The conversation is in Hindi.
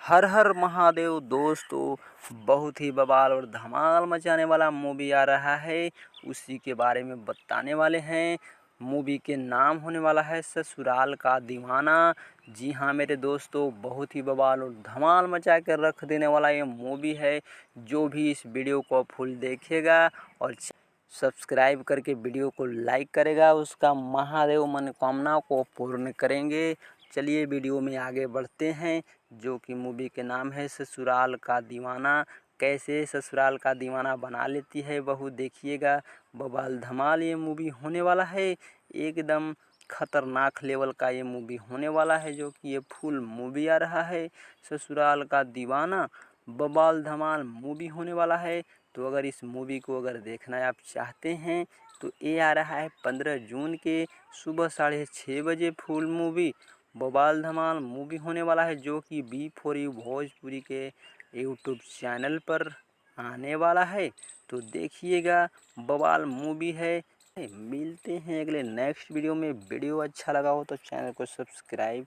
हर हर महादेव दोस्तों, बहुत ही बवाल और धमाल मचाने वाला मूवी आ रहा है। उसी के बारे में बताने वाले हैं। मूवी के नाम होने वाला है ससुराल का दीवाना। जी हाँ मेरे दोस्तों, बहुत ही बवाल और धमाल मचा कर रख देने वाला ये मूवी है। जो भी इस वीडियो को फुल देखेगा और सब्सक्राइब करके वीडियो को लाइक करेगा, उसका महादेव मनोकामना को पूर्ण करेंगे। चलिए वीडियो में आगे बढ़ते हैं, जो कि मूवी के नाम है ससुराल का दीवाना। कैसे ससुराल का दीवाना बना लेती है बहू, देखिएगा। बवाल धमाल ये मूवी होने वाला है। एकदम खतरनाक लेवल का ये मूवी होने वाला है, जो कि ये फुल मूवी आ रहा है ससुराल का दीवाना। बवाल धमाल मूवी होने वाला है। तो अगर इस मूवी को देखना आप चाहते हैं तो ये आ रहा है 15 जून के सुबह 6:30 बजे फुल मूवी बवाल धमाल मूवी होने वाला है, जो कि B4U भोजपुरी के यूट्यूब चैनल पर आने वाला है। तो देखिएगा, बवाल मूवी है। मिलते हैं अगले नेक्स्ट वीडियो में। वीडियो अच्छा लगा हो तो चैनल को सब्सक्राइब